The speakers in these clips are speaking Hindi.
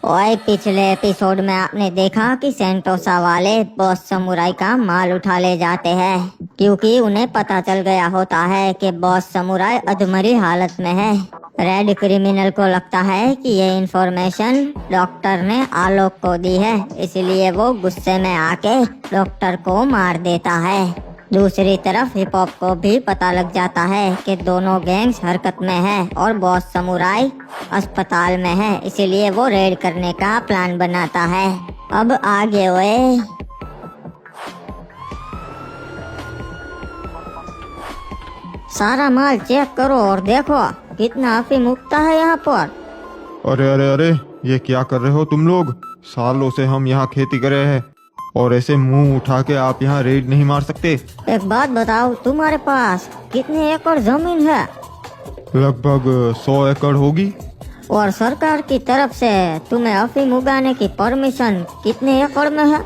ओए, पिछले एपिसोड में आपने देखा कि सेंटोसा वाले बॉस समुराई का माल उठा ले जाते हैं क्योंकि उन्हें पता चल गया होता है कि बॉस समुराई अधमरी हालत में है। रेड क्रिमिनल को लगता है कि ये इंफॉर्मेशन डॉक्टर ने आलोक को दी है, इसलिए वो गुस्से में आके डॉक्टर को मार देता है। दूसरी तरफ हिप हॉप को भी पता लग जाता है कि दोनों गैंग्स हरकत में है और बॉस समुराई अस्पताल में है, इसीलिए वो रेड करने का प्लान बनाता है। अब आगे ओए। सारा माल चेक करो और देखो कितना अफीम उगता है यहाँ पर। अरे अरे अरे, ये क्या कर रहे हो तुम लोग? सालों से हम यहाँ खेती कर रहे हैं और ऐसे मुंह उठा के आप यहाँ रेड नहीं मार सकते। एक बात बताओ, तुम्हारे पास कितने एकड़ जमीन है? लगभग 100 एकड़ होगी। और सरकार की तरफ से तुम्हें अफीम उगाने की परमिशन कितने एकड़ में है?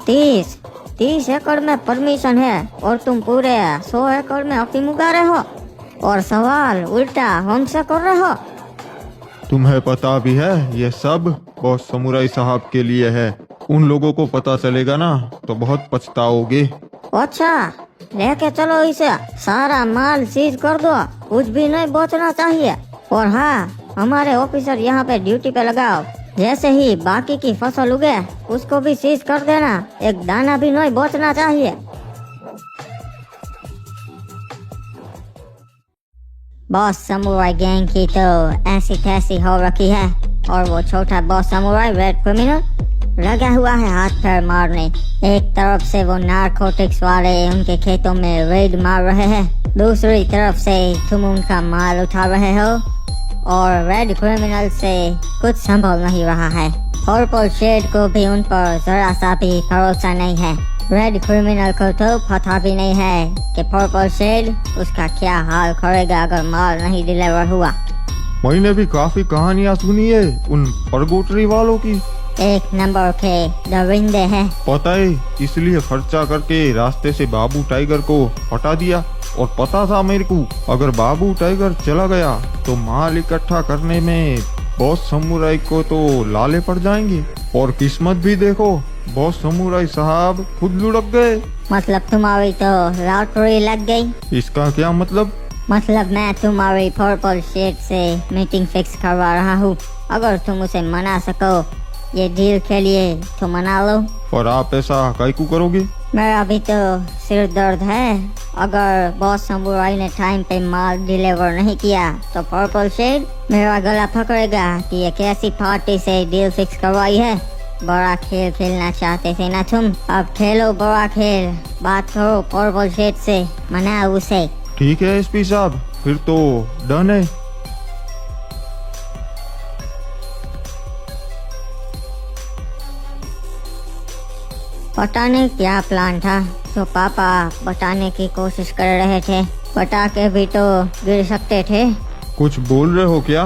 30 एकड़ में परमिशन है और तुम पूरे 100 एकड़ में अफीम उगा रहे हो और सवाल उल्टा हमसे कर रहे हो। तुम्हें पता भी है ये सब बॉस समुराई साहब के लिए है। उन लोगों को पता चलेगा ना तो बहुत पछताओगे। अच्छा, लेके चलो इसे, सारा माल सीज कर दो, कुछ भी नहीं बचना चाहिए। और हाँ, हमारे ऑफिसर यहाँ पे ड्यूटी पे लगाओ, जैसे ही बाकी की फसल उगे उसको भी सीज कर देना, एक दाना भी नहीं बचना चाहिए। बॉस समुराई गैंग की तो ऐसी तैसी हो रखी है और वो छोटा बॉस समुराई रेड क्रिमिनल लगा हुआ है हाथ पैर मारने। एक तरफ से वो नारकोटिक्स वाले उनके खेतों में रेड मार रहे हैं, दूसरी तरफ से तुम उनका माल उठा रहे हो और रेड क्रिमिनल से कुछ संभल नहीं रहा है। पर्पल शेड को भी उन पर जरा सा भी भरोसा नहीं है। रेड क्रिमिनल को तो पता भी नहीं है कि पर्पल शेड उसका क्या हाल करेगा अगर माल नहीं डिलीवर हुआ। मैंने भी काफी कहानियाँ सुनी है उन परगोटरी वालों की। एक नंबर के दरिंदे हैं। पता है, इसलिए खर्चा करके रास्ते से बाबू टाइगर को हटा दिया। और पता था मेरे को अगर बाबू टाइगर चला गया तो माल इकट्ठा करने में बॉस समुराई को तो लाले पड़ जाएंगे। और किस्मत भी देखो, बॉस समुराई साहब खुद लुढ़क गए। मतलब तुम्हारी तो लॉटरी लग गई। इसका क्या मतलब? मतलब मैं तुम्हारी पर्पल शेड से मीटिंग फिक्स करवा रहा हूँ। अगर तुम उसे मना सको ये डील के लिए तो मना लो। और आप ऐसा काहे को करोगे? मेरा भी तो सिर दर्द है। अगर बॉस समुराई ने टाइम पे माल डिलीवर नहीं किया तो पर्पल शेड मेरा गला पकड़ेगा कि ये कैसी पार्टी से डील फिक्स करवाई है। बड़ा खेल खेलना चाहते थे ना तुम, अब खेलो बड़ा खेल। बात करो पर्पल शेड से, मनाओ उसे। ठीक है एसपी साहब, फिर तो डन है। पता नहीं क्या प्लान था तो पापा बताने की कोशिश कर रहे थे। पटाखे भी तो गिर सकते थे। कुछ बोल रहे हो क्या?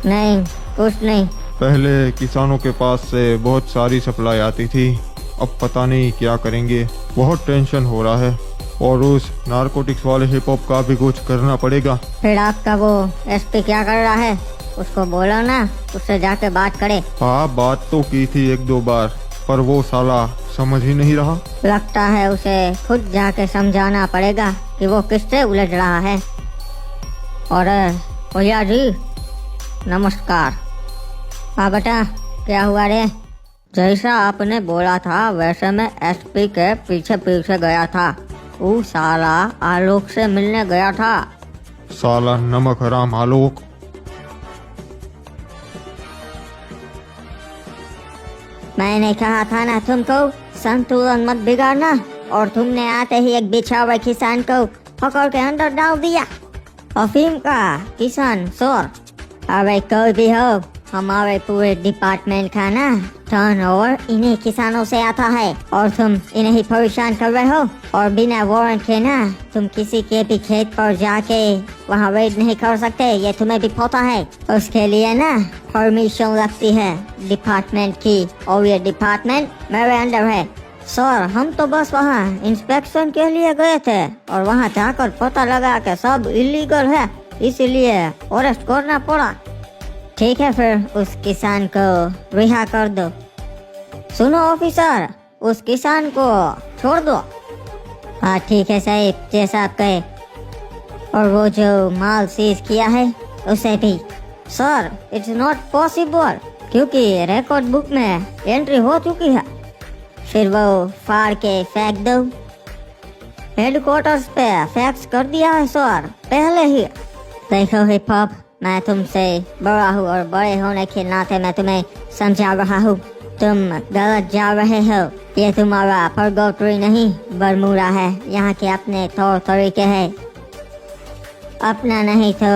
नहीं, कुछ नहीं। पहले किसानों के पास से बहुत सारी सप्लाई आती थी, अब पता नहीं क्या करेंगे। बहुत टेंशन हो रहा है और उस नारकोटिक्स वाले हिप हॉप का भी कुछ करना पड़ेगा। फिर आपका वो एसपी क्या कर रहा है? उसको बोलो ना, उससे जाके बात करे। हाँ, बात तो की थी 1-2 बार, पर वो साला समझ ही नहीं रहा। लगता है उसे खुद जाके समझाना पड़ेगा कि वो किससे उलझ रहा है। और भैया जी नमस्कार। हाँ बेटा, क्या हुआ रे? जैसा आपने बोला था वैसे मैं एसपी के पीछे पीछे गया था। वो साला आलोक से मिलने गया था। साला नमक हराम आलोक। मैंने कहा था ना तुमको संतुलन मत बिगाड़ना, और तुमने आते ही एक बिछा हुए किसान को पकड़ के अंदर डाल दिया। अफीम का किसान चोर। अरे कोई भी हो, हमारे पूरे डिपार्टमेंट का ना टर्नओवर इन्हीं किसानों से आता है और तुम इन्हें ही परेशान कर रहे हो। और बिना वारंट के ना तुम किसी के भी खेत पर जाके वहाँ रेड नहीं कर सकते, ये तुम्हें भी पता है। उसके लिए ना परमिशन लगती है डिपार्टमेंट की, और ये डिपार्टमेंट मेरे अंडर है। सर, हम तो बस वहाँ इंस्पेक्शन के लिए गए थे और वहाँ जाकर पता लगा कि सब इलीगल है, इसीलिए अरेस्ट करना पड़ा। ठीक है, फिर उस किसान को रिहा कर दो। सुनो ऑफिसर, उस किसान को छोड़ दो। हाँ ठीक है साहब, जैसा आप कहे। और वो जो माल सीज किया है उसे भी। सर, इट्स नॉट पॉसिबल, क्योंकि रिकॉर्ड बुक में एंट्री हो चुकी है। फिर वो फाड़ के फेंक दो। हेडक्वार्टर्स पे फैक्स कर दिया है सर, पहले ही। देखो हिप हॉप, मैं तुमसे बड़ा हूँ और बड़े होने के नाते मैं तुम्हें समझा रहा हूँ। तुम गलत जा रहे हो। ये तुम्हारा परगोटरी नहीं, बरमूडा है। यहाँ के अपने तौर तरीके हैं। अपना नहीं तो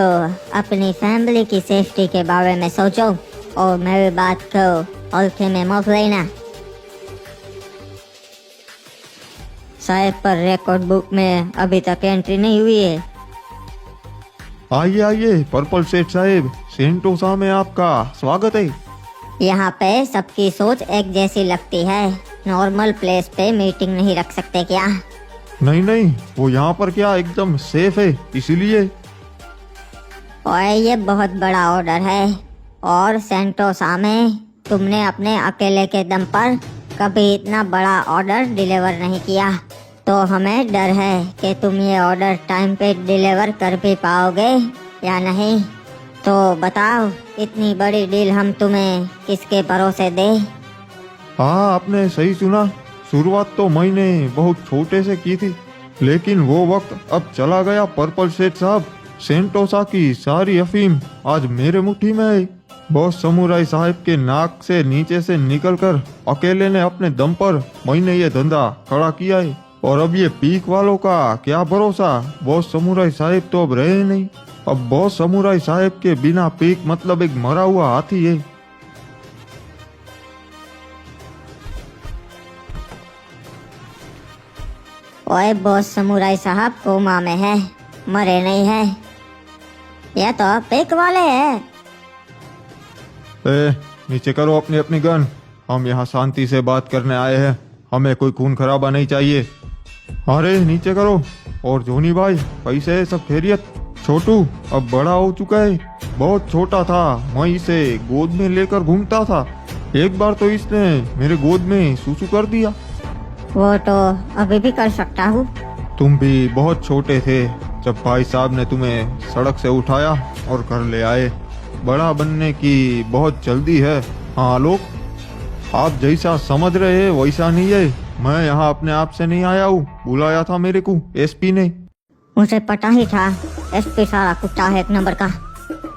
अपनी फैमिली की सेफ्टी के बारे में सोचो और मेरी बात को हल्के में मत लेना। साहब, पर रिकॉर्ड बुक में अभी तक एंट्री नहीं हुई है। आइए आइए पर्पल सेठ साहब, सेंटोसा में आपका स्वागत है। यहाँ पे सबकी सोच एक जैसी लगती है। नॉर्मल प्लेस पे मीटिंग नहीं रख सकते क्या? नहीं नहीं, वो यहाँ पर क्या एकदम सेफ है, इसीलिए। और ये बहुत बड़ा ऑर्डर है और सेंटोसा में तुमने अपने अकेले के दम पर कभी इतना बड़ा ऑर्डर डिलीवर नहीं किया, तो हमें डर है कि तुम ये ऑर्डर टाइम पे डिलीवर कर भी पाओगे या नहीं। तो बताओ, इतनी बड़ी डील हम तुम्हें किसके भरोसे दे? हाँ, आपने सही सुना। शुरुआत तो मैंने बहुत छोटे से की थी, लेकिन वो वक्त अब चला गया पर्पल सेठ साहब। सेंटोसा की सारी अफीम आज मेरे मुट्ठी में है। बॉस समुराई साहब के नाक से नीचे से निकलकर अकेले ने अपने दम पर मैंने ये धंधा खड़ा किया है। और अब ये पीक वालों का क्या भरोसा। बॉस समुराई साहब तो अब रहे नहीं। अब बॉस समुराई साहब के बिना पीक मतलब एक मरा हुआ हाथी है। ओए, बॉस समुराई साहब कोमा में है, मरे नहीं है। ये तो पीक वाले हैं। नीचे करो अपनी अपनी गन। हम यहाँ शांति से बात करने आए हैं, हमें कोई खून खराबा नहीं चाहिए। अरे नीचे करो। और जोनी भाई, कैसे है सब खैरियत? छोटू अब बड़ा हो चुका है। बहुत छोटा था, मैं इसे गोद में लेकर घूमता था। एक बार तो इसने मेरे गोद में सूसू कर दिया। वो तो अभी भी कर सकता हूँ। तुम भी बहुत छोटे थे जब भाई साहब ने तुम्हें सड़क से उठाया और घर ले आए। बड़ा बनने की बहुत जल्दी है। हाँ लोग, आप जैसा समझ रहे हैं वैसा नहीं है। मैं यहाँ अपने आप से नहीं आया हूँ, बुलाया था मेरे को एसपी ने। मुझे पता ही था, एसपी सारा कुत्ता है एक नंबर का।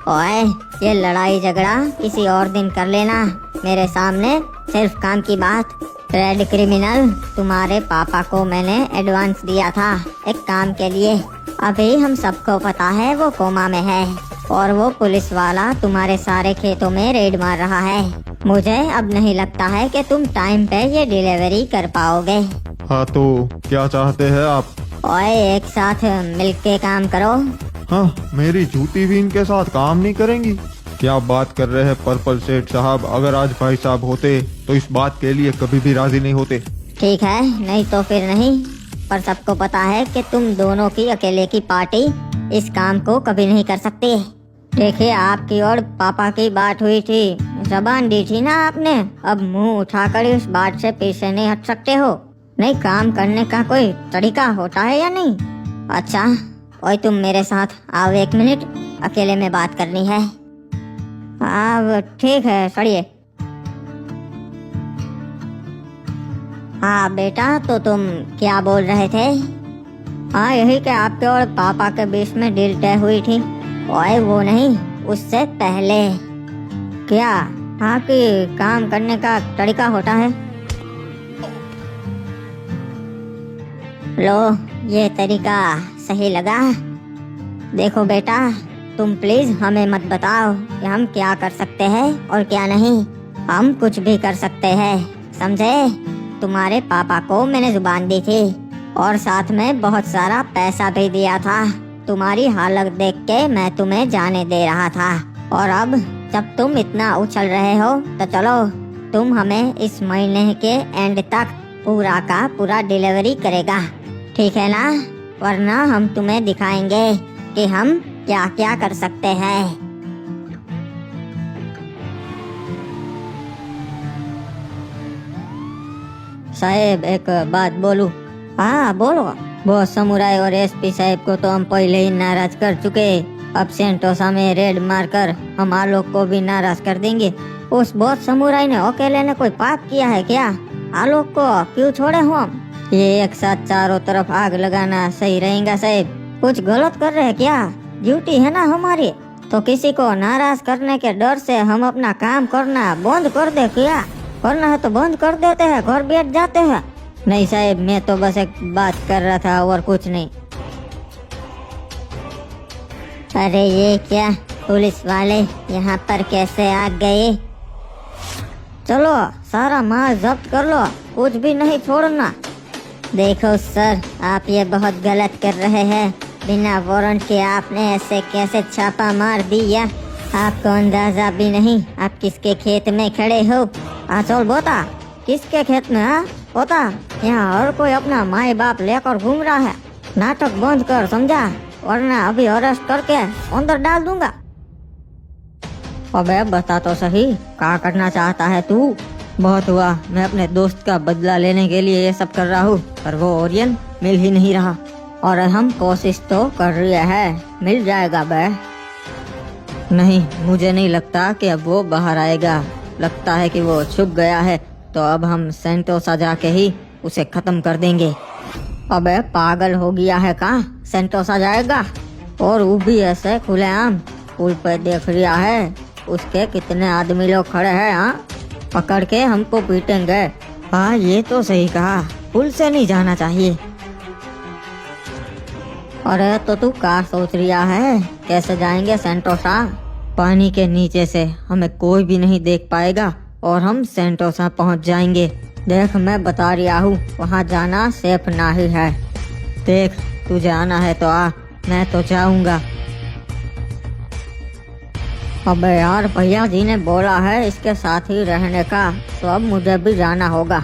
ओए, ये लड़ाई झगड़ा किसी और दिन कर लेना, मेरे सामने सिर्फ काम की बात। रेड क्रिमिनल, तुम्हारे पापा को मैंने एडवांस दिया था एक काम के लिए। अभी हम सबको पता है वो कोमा में है और वो पुलिस वाला तुम्हारे सारे खेतों में रेड मार रहा है। मुझे अब नहीं लगता है कि तुम टाइम पे ये डिलीवरी कर पाओगे। हाँ तो क्या चाहते हैं आप? ओए, एक साथ मिलके काम करो। हाँ, मेरी जूती भी इनके साथ काम नहीं करेंगी। क्या बात कर रहे हैं पर्पल सेठ साहब? अगर आज भाई साहब होते तो इस बात के लिए कभी भी राजी नहीं होते। ठीक है, नहीं तो फिर नहीं, पर सबको पता है कि तुम दोनों की अकेले की पार्टी इस काम को कभी नहीं कर सकती। देखिए, आपकी और पापा की बात हुई थी, जबान दी थी ना आपने, अब मुंह उठाकर इस बात से पीछे नहीं हट सकते हो। नहीं, काम करने का कोई तरीका होता है या नहीं? अच्छा, ओए तुम मेरे साथ आओ, 1 मिनट अकेले में बात करनी है। हाँ ठीक है, सड़िए। हाँ बेटा, तो तुम क्या बोल रहे थे? हाँ यही कि आपके और पापा के बीच में डील तय हुई थी। ओए वो नहीं, उससे पहले। क्या? हाँ, कि काम करने का तरीका होता है। लो, ये तरीका सही लगा। देखो बेटा, तुम प्लीज हमें मत बताओ कि हम क्या कर सकते हैं और क्या नहीं। हम कुछ भी कर सकते हैं, समझे? तुम्हारे पापा को मैंने जुबान दी थी और साथ में बहुत सारा पैसा भी दिया था। तुम्हारी हालत देख के मैं तुम्हें जाने दे रहा था। और अब जब तुम इतना उछल रहे हो तो चलो, तुम हमें इस महीने के एंड तक पूरा का पूरा डिलीवरी करेगा, ठीक है ना? वरना हम तुम्हें दिखाएंगे कि हम क्या क्या कर सकते हैं। साहेब एक बात बोलूं? हाँ बोलो। बॉस समुराई और एसपी साहब को तो हम पहले ही नाराज कर चुके। अब सेंटोसा में रेड मारकर हम आलोक को भी नाराज कर देंगे। उस बॉस समुराई ने अकेले ने कोई पाप किया है क्या? आलोक को क्यों छोड़े हम? ये एक साथ चारों तरफ आग लगाना सही रहेगा साहब? कुछ गलत कर रहे हैं क्या? ड्यूटी है ना हमारी, तो किसी को नाराज करने के डर से हम अपना काम करना बंद कर दे क्या? करना है तो बंद कर देते हैं, घर बैठ जाते हैं। नहीं साहब, मैं तो बस एक बात कर रहा था और कुछ नहीं। अरे ये क्या, पुलिस वाले यहाँ पर कैसे आ गए? चलो सारा माल जब्त कर लो, कुछ भी नहीं छोड़ना। देखो सर, आप ये बहुत गलत कर रहे हैं। बिना वारंट के आपने ऐसे कैसे छापा मार दिया? आपको अंदाजा भी नहीं आप किसके खेत में खड़े हो। चल बोता, किसके खेत में? होता यहाँ हर कोई अपना माई बाप लेकर घूम रहा है। नाटक बंद कर, समझा? वरना अभी अरेस्ट करके अंदर डाल दूंगा। अबे बता तो सही, क्या करना चाहता है तू? बहुत हुआ, मैं अपने दोस्त का बदला लेने के लिए ये सब कर रहा हूँ, पर वो ओरियन मिल ही नहीं रहा। और हम कोशिश तो कर रहे हैं, मिल जाएगा बे। नहीं, मुझे नहीं लगता कि अब वो बाहर आएगा। लगता है कि वो छुप गया है, तो अब हम सेंटोसा जाके ही उसे खत्म कर देंगे। अबे पागल हो गया है कहाँ? सेंटोसा जाएगा? और वो भी ऐसे खुलेआम? पुल पे देख रहा है उसके कितने आदमी लोग खड़े हैं। हाँ, पकड़ के हमको पीटेंगे। हाँ ये तो सही कहा, पुल से नहीं जाना चाहिए। अरे तो तू क्या सोच रहा है? कैसे जाएंगे सेंटोसा? पानी के नीचे से हमें कोई भी नहीं देख पाएगा और हम सेंटोसा पहुंच जाएंगे। देख मैं बता रहा हूँ, वहाँ जाना सेफ नहीं है। देख तुझे आना है तो आ, मैं तो जाऊंगा। अबे यार, भैया जी ने बोला है इसके साथ ही रहने का, तो अब मुझे भी जाना होगा।